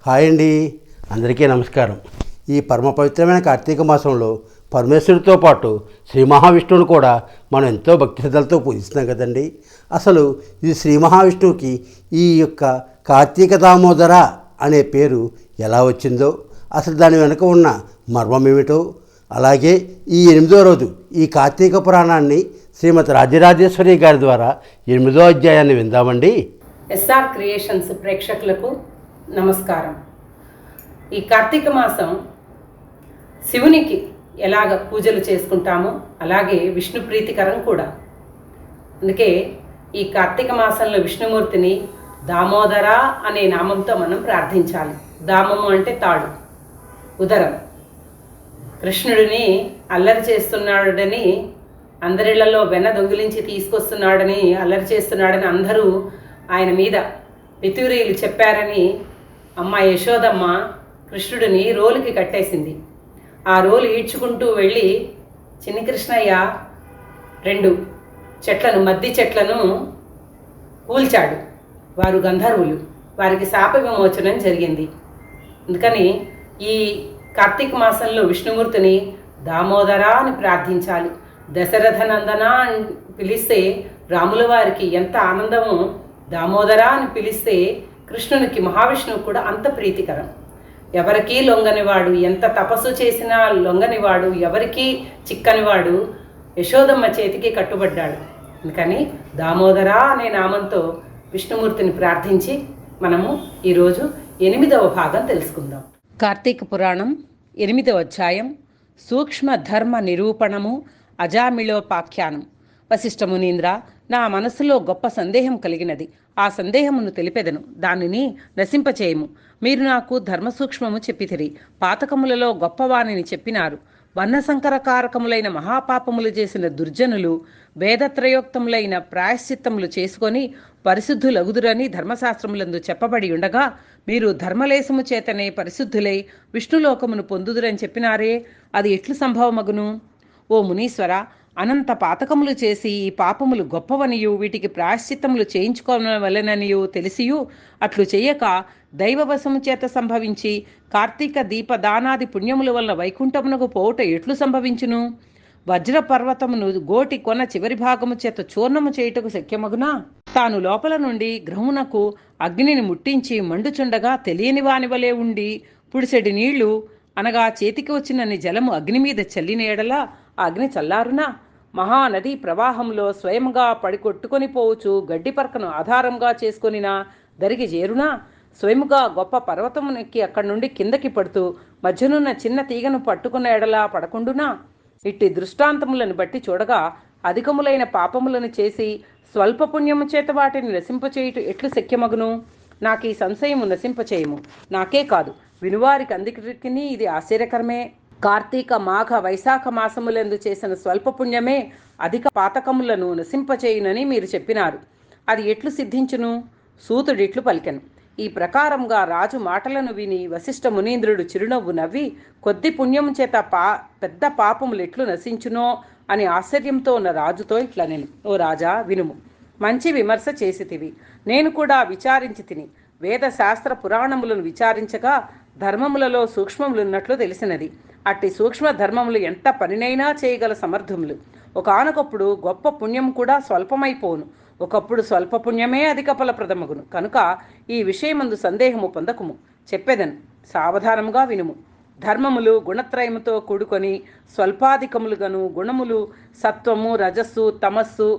Hi అండి, అందరికీ నమస్కారం. ఈ పరమ పవిత్రమైన కార్తీక మాసంలో పరమేశ్వరుడితో పాటు శ్రీ మహావిష్ణువుని కూడా మనం ఎంతో భక్తి శ్రద్ధలతో పూజిస్తున్నాం కదండి. అసలు ఈ శ్రీ మహావిష్ణువుకి ఈ యొక్క కార్తీక దామోదర అనే పేరు ఎలా వచ్చిందో, అసలు దాని వెనుక ఉన్న మర్మం ఏమిటో, అలాగే ఈ 8వ రోజు ఈ కార్తీక పురాణాన్ని శ్రీమతి రాజరాజేశ్వరి గారి ద్వారా 8వ అధ్యాయాన్ని విందామండి. ఎస్ఆర్ క్రియేషన్స్ ప్రేక్షకులకు నమస్కారం. ఈ కార్తీక మాసం శివునికి ఎలాగ పూజలు చేసుకుంటామో అలాగే విష్ణు ప్రీతికరం కూడా. అందుకే ఈ కార్తీక మాసంలో విష్ణుమూర్తిని దామోదర అనే నామంతో మనం ప్రార్థించాలి. దామము అంటే తాడు, ఉదరం. కృష్ణుడిని అల్లరి చేస్తున్నాడని, అందరిళ్లలో వెన్న దొంగిలించి తీసుకొస్తున్నాడని, అల్లరి చేస్తున్నాడని అందరూ ఆయన మీద పితూరీలు చెప్పారని అమ్మ యశోదమ్మ కృష్ణుడిని రోలుకి కట్టేసింది. ఆ రోలు ఈడ్చుకుంటూ వెళ్ళి చిన్ని కృష్ణయ్య 2 చెట్లను, మద్ది చెట్లను కూల్చాడు. వారు గంధర్వులు, వారికి శాప విమోచనం జరిగింది. అందుకని ఈ కార్తీక మాసంలో విష్ణుమూర్తిని దామోదర అని ప్రార్థించాలి. దశరథ నందన అని పిలిస్తే రాముల వారికి ఎంత ఆనందమో, దామోదర అని పిలిస్తే కృష్ణునికి, మహావిష్ణువు కూడా అంత ప్రీతికరం. ఎవరికీ లొంగనివాడు, ఎంత తపస్సు చేసినా లొంగనివాడు, ఎవరికీ చిక్కనివాడు యశోదమ్మ చేతికి కట్టుబడ్డాడు. అందుకని దామోదర అనే నామంతో విష్ణుమూర్తిని ప్రార్థించి మనము ఈరోజు 8వ భాగం తెలుసుకుందాం. కార్తీక పురాణం 8వ అధ్యాయం, సూక్ష్మ ధర్మ నిరూపణము, అజామిళోపాఖ్యానం. వశిష్ఠ మునీంద్ర, నా మనస్సులో గొప్ప సందేహం కలిగినది. ఆ సందేహమును తెలిపెదను, దానిని నశింపచేయము. మీరు నాకు ధర్మ సూక్ష్మము చెప్పితిరి. పాతకములలో గొప్పవాణిని చెప్పినారు. వర్ణసంకరకారకములైన మహాపాపములు చేసిన దుర్జనులు వేదత్రయోక్తములైన ప్రాయశ్చిత్తములు చేసుకొని పరిశుద్ధులగుదురని ధర్మశాస్త్రములందు చెప్పబడి ఉండగా, మీరు ధర్మలేశము చేతనే పరిశుద్ధులై విష్ణులోకమును పొందుదురని చెప్పినారే, అది ఎట్లు సంభవమగును? ఓ మునీశ్వర, అనంత పాతకములు చేసి ఈ పాపములు గొప్పవనియు వీటికి ప్రాయశ్చిత్తములు చేయించుకోవలననియు తెలిసియు అట్లు చెయ్యక దైవవశము చేత సంభవించి కార్తీక దీప దానాది పుణ్యముల వలన వైకుంఠమునకు పోవుట ఎట్లు సంభవించును? వజ్ర పర్వతమును గోటి కొన చివరి భాగము చేత చూర్ణము చేయుటకు శక్యమగునా? తాను లోపల నుండి గ్రహమునకు అగ్నిని ముట్టించి మండుచుండగా తెలియని వాని వలె ఉండి పుడిసెడి నీళ్లు అనగా చేతికి వచ్చినన్ని జలము అగ్ని మీద చల్లిన ఎడల ఆ అగ్ని చల్లారునా? మహానది ప్రవాహంలో స్వయంగా పడికొట్టుకొని పోవచ్చు గడ్డి పరకను ఆధారంగా చేసుకొనినా దరికి చేరునా? స్వయముగా గొప్ప పర్వతమునెక్కి అక్కడి నుండి కిందకి పడుతూ మధ్యనున్న చిన్న తీగను పట్టుకున్న ఎడలా పడకుండునా? ఇట్టి దృష్టాంతములను బట్టి చూడగా అధికములైన పాపములను చేసి స్వల్ప పుణ్యము చేత వాటిని నశింపచేయుట ఎట్లు శక్యమగును? నాకు ఈ సంశయము నశింపచేయము. నాకే కాదు, వినువారికి అందరికీ ఇది ఆశ్చర్యకరమే. కార్తీక మాఘ వైశాఖ మాసములందు చేసిన స్వల్ప పుణ్యమే అధిక పాతకములను నశింపచేయునని మీరు చెప్పినారు. అది ఎట్లు సిద్ధించును? సూతుడిట్లు పలికెను. ఈ ప్రకారంగా రాజు మాటలను విని వశిష్ఠ మునీంద్రుడు చిరునవ్వు నవ్వి, కొద్ది పుణ్యము చేత పెద్ద పాపములు ఎట్లు నశించునో అని ఆశ్చర్యంతో ఉన్న రాజుతో ఇట్లనెను. ఓ రాజా, వినుము. మంచి విమర్శ చేసితివి. నేను కూడా విచారించి తిని వేద శాస్త్ర పురాణములను విచారించగా ధర్మములలో సూక్ష్మములున్నట్లు తెలిసినది. అట్టి సూక్ష్మ ధర్మములు ఎంత పనినైనా చేయగల సమర్థములు. ఒకానొకప్పుడు గొప్ప పుణ్యం కూడా స్వల్పమైపోను, ఒకప్పుడు స్వల్ప పుణ్యమే అధిక ఫలప్రదమగును. కనుక ఈ విషయమందు సందేహము పొందకుము. చెప్పెదను, సావధానముగా వినుము. ధర్మములు గుణత్రయముతో కూడుకొని స్వల్పాధికములుగాను, గుణములు సత్వము, రజస్సు, తమస్సు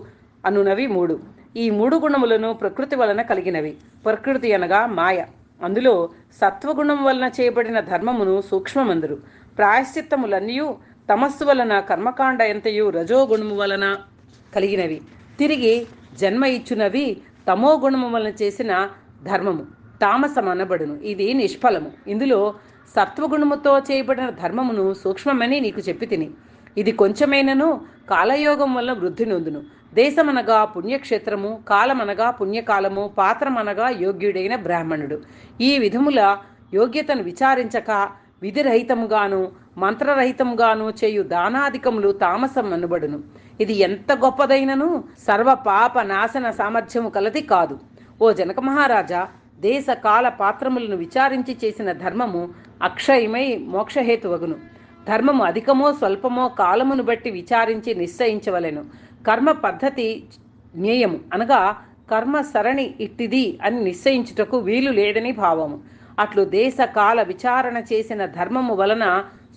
అనునవి 3. ఈ 3 గుణములను ప్రకృతి వలన కలిగినవి. ప్రకృతి అనగా మాయ. అందులో సత్వగుణం వలన చేయబడిన ధర్మమును సూక్ష్మమందురు. ప్రాయశ్చిత్తములన్నయూ తమస్సు వలన కర్మకాండ ఎంతయు రజోగుణము వలన కలిగినవి. తిరిగి జన్మ ఇచ్చునవి తమో గుణము వలన చేసిన ధర్మము తామసమనబడును. ఇది నిష్ఫలము. ఇందులో సత్వగుణముతో చేయబడిన ధర్మమును సూక్ష్మమని నీకు చెప్పి తిని. ఇది కొంచెమైనను కాలయోగం వల్ల వృద్ధి నొందును. దేశమనగా పుణ్యక్షేత్రము, కాలమనగా పుణ్యకాలము, పాత్రమనగా యోగ్యుడైన బ్రాహ్మణుడు. ఈ విధముల యోగ్యతను విచారించక విధిరహితముగాను మంత్రరహితముగాను చేయు దానాధికములు తామసం అనబడును. ఇది ఎంత గొప్పదైనను సర్వ పాప నాశన సామర్థ్యము కలది కాదు. ఓ జనక మహారాజా, దేశ కాల పాత్రములను విచారించి చేసిన ధర్మము అక్షయమై మోక్షహేతువగును. ధర్మము అధికమో స్వల్పమో కాలమును బట్టి విచారించి నిశ్చయించవలెను. కర్మ పద్ధతి జ్ఞేయము అనగా కర్మ సరణి ఇట్టిది అని నిశ్చయించుటకు వీలు లేదని భావము. అట్లు దేశ కాల విచారణ చేసిన ధర్మము వలన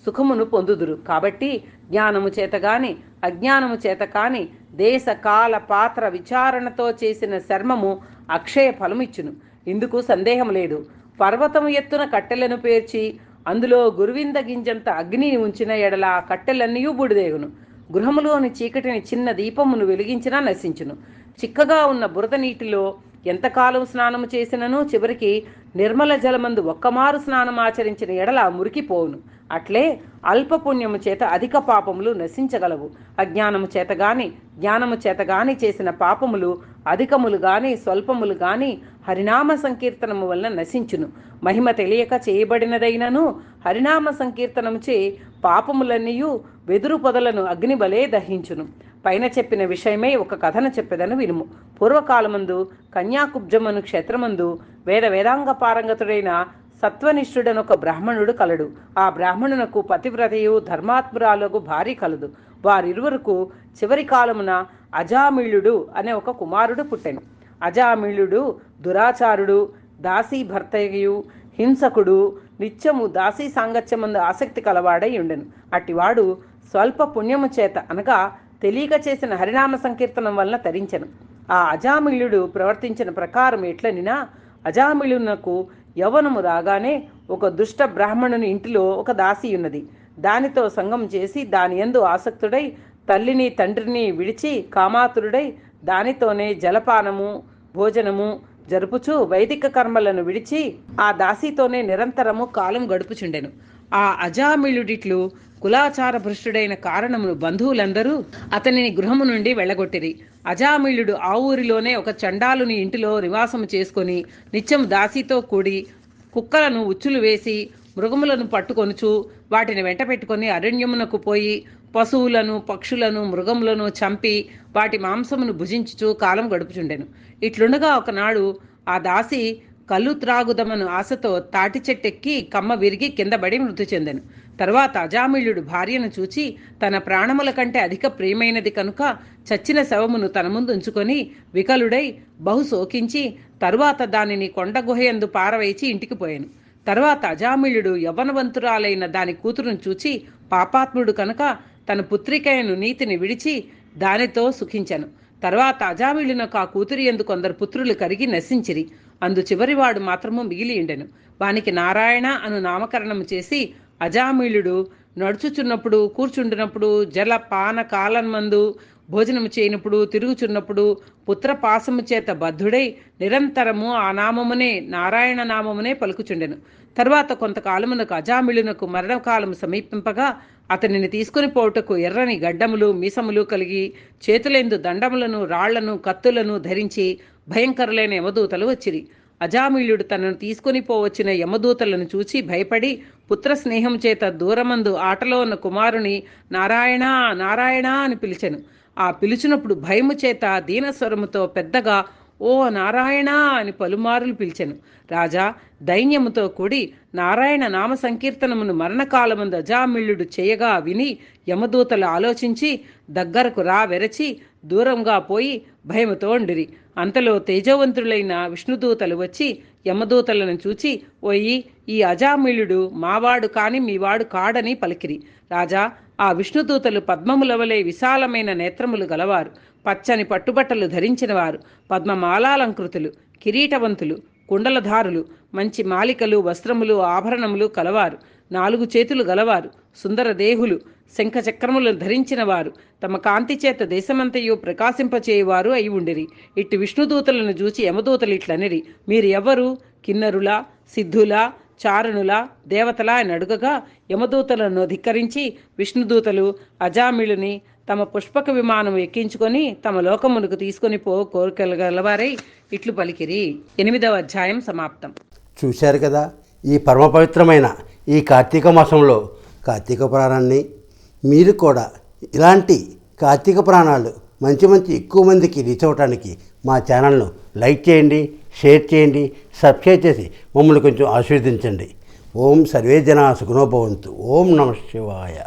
సుఖమును పొందుదురు. కాబట్టి జ్ఞానము చేత గాని అజ్ఞానము చేత కాని దేశ కాల పాత్ర విచారణతో చేసిన శర్మము అక్షయ ఫలమిచ్చును. ఇందుకు సందేహం లేదు. పర్వతము ఎత్తున కట్టెలను పేర్చి అందులో గురువింద గింజంత అగ్నిని ఉంచిన ఎడల కట్టెలన్నీ బూడిదేగును. గృహములోని చీకటిని చిన్న దీపమును వెలిగించినా నశించును. చిక్కగా ఉన్న బురద నీటిలో ఎంతకాలం స్నానము చేసినను చివరికి నిర్మల జలమందు ఒక్కమారు స్నానం ఆచరించిన ఎడల మురికిపోవును. అట్లే అల్పపుణ్యము చేత అధిక పాపములు నశించగలవు. అజ్ఞానము చేత గాని జ్ఞానము చేత గాని చేసిన పాపములు అధికములు గాని స్వల్పములు గాని హరినామ సంకీర్తనము వలన నశించును. మహిమ తెలియక చేయబడినదైనను హరినామ సంకీర్తనముచే పాపములన్నీయు వెదురు పొదలను అగ్నిబలే దహించును. పైన చెప్పిన విషయమై ఒక కథను చెప్పెదను వినుము. పూర్వకాలమందు కన్యాకుబ్జమను క్షేత్రమందు వేదాంగ పారంగతుడైన సత్వనిష్ఠుడనొక బ్రాహ్మణుడు కలడు. ఆ బ్రాహ్మణునకు పతివ్రతయు ధర్మాత్మురాలకు భార్య కలదు. వారిరువురకు చివరి కాలమున అజామిళుడు అనే ఒక కుమారుడు పుట్టెను. అజామిళుడు దురాచారుడు, దాసీ భర్తయు, హింసకుడు, నిత్యము దాసీ సాంగత్యమందు ఆసక్తి కలవాడై ఉండెను. అట్టివాడు స్వల్ప పుణ్యము చేత అనగా తెలియక చేసిన హరినామ సంకీర్తనం వలన తరించెను. ఆ అజామిళుడు ప్రవర్తించిన ప్రకారం ఎట్లనినా అజామిళునకు యవ్వనము రాగానే ఒక దుష్ట బ్రాహ్మణుని ఇంటిలో ఒక దాసి ఉన్నది. దానితో సంగం చేసి దాని యందు ఆసక్తుడై తల్లిని తండ్రిని విడిచి కామాతురుడై దానితోనే జలపానము భోజనము జరుపుచు వైదిక కర్మలను విడిచి ఆ దాసితోనే నిరంతరము కాలం గడుపుచుండెను. ఆ అజామిళుడిట్లు కులాచార భ్రష్టుడైన కారణమును బంధువులందరూ అతనిని గృహము నుండి వెళ్ళగొట్టిరి. అజామిళుడు ఆ ఊరిలోనే ఒక చండాలుని ఇంటిలో నివాసము చేసుకొని నిత్యం దాసితో కూడి కుక్కలను ఉచ్చులు వేసి మృగములను పట్టుకొనుచు వాటిని వెంట పెట్టుకొని అరణ్యమునకు పోయి పశువులను పక్షులను మృగములను చంపి వాటి మాంసమును భుజించుచు కాలం గడుపుచుండెను. ఇట్లుండగా ఒకనాడు ఆ దాసి కళ్ళు త్రాగుదమను ఆశతో తాటి చెట్టెక్కి కమ్మ విరిగి కిందబడి మృతి చెందెను. తర్వాత అజామిళుడు భార్యను చూచి తన ప్రాణముల కంటే అధిక ప్రియమైనది కనుక చచ్చిన శవమును తన ముందు ఉంచుకొని వికలుడై బహు శోకించి తరువాత దానిని కొండ గుహయందు పారవేచి ఇంటికి పోయాను. తర్వాత అజామిళుడు యవ్వనవంతురాలైన దాని కూతురును చూచి పాపాత్ముడు కనుక తన పుత్రికైన నీతిని విడిచి దానితో సుఖించెను. తర్వాత అజామిళునకు ఆ కూతురి యందు కొందరు పుత్రులు కరిగి నశించిరి. అందు చివరివాడు మాత్రము మిగిలి ఉండెను. వానికి నారాయణ అను నామకరణము చేసి అజామిళుడు నడుచుచున్నప్పుడు కూర్చుండినప్పుడు జల పాన కాలమందు భోజనము చేయనప్పుడు తిరుగుచున్నప్పుడు పుత్రపాసము చేత బద్ధుడై నిరంతరము ఆ నామమునే నారాయణ నామమునే పలుకుచుండెను. తర్వాత కొంతకాలమునకు అజామిళునకు మరణకాలము సమీపింపగా అతనిని తీసుకుని పోవుటకు ఎర్రని గడ్డములు మీసములు కలిగి చేతులెందు దండములను రాళ్లను కత్తులను ధరించి భయంకరులైన యమదూతలు వచ్చిరి. అజామిళుడు తనను తీసుకుని పోవచ్చిన యమదూతలను చూచి భయపడి పుత్ర స్నేహం చేత దూరమందు ఆటలో ఉన్న కుమారుని నారాయణ నారాయణ అని పిలిచెను. ఆ పిలిచినప్పుడు భయము చేత దీనస్వరముతో పెద్దగా ఓ నారాయణ అని పలుమారులు పిలిచెను. రాజా దైన్యముతో కూడి నారాయణ నామ సంకీర్తనమును మరణకాలమందు అజామిళుడు చేయగా విని యమదూతలు ఆలోచించి దగ్గరకు వెరచి దూరంగా పోయి భయముతో ఉండిరి. అంతలో తేజవంతులైన విష్ణుదూతలు వచ్చి యమదూతలను చూచి ఓయి ఈ అజామిళుడు మావాడు కాని మీవాడు కాడని పలికిరి. రాజా ఆ విష్ణుదూతలు పద్మముల వలె విశాలమైన నేత్రములు గలవారు, పచ్చని పట్టుబట్టలు ధరించిన వారు, పద్మమాలాలంకృతులు, కిరీటవంతులు, కుండలధారులు, మంచి మాలికలు వస్త్రములు ఆభరణములు కలవారు, 4 చేతులు గలవారు, సుందర దేహులు, శంఖచక్రములను ధరించిన వారు, తమ కాంతి చేత దేశమంతయు ప్రకాశింపచేయువారు అయి ఉండిరి. ఇట్టి విష్ణుదూతలను చూచి యమదూతలు ఇట్లనిరి, మీరు ఎవరు? కిన్నరులా, సిద్ధులా, చారుణులా, దేవతలా అని అడుగగా యమదూతలను ధిక్కరించి విష్ణుదూతలు అజామిళుని తమ పుష్పక విమానం ఎక్కించుకొని తమ లోకమునకు తీసుకొని కోరికలగలవారై ఇట్లు పలికిరి. 8వ అధ్యాయం సమాప్తం. చూశారు కదా, ఈ పరమ పవిత్రమైన ఈ కార్తీక మాసంలో కార్తీక పురాణాన్ని మీరు కూడా ఇలాంటి కార్తీక పురాణాలు మంచి ఎక్కువ మందికి రీచ్ అవ్వడానికి మా ఛానల్ను లైక్ చేయండి, షేర్ చేయండి, సబ్స్క్రైబ్ చేసి మమ్మల్ని కొంచెం ఆశీర్వదించండి. ఓం సర్వే జనా సుఖినో భవంతు. ఓం నమః శివాయ.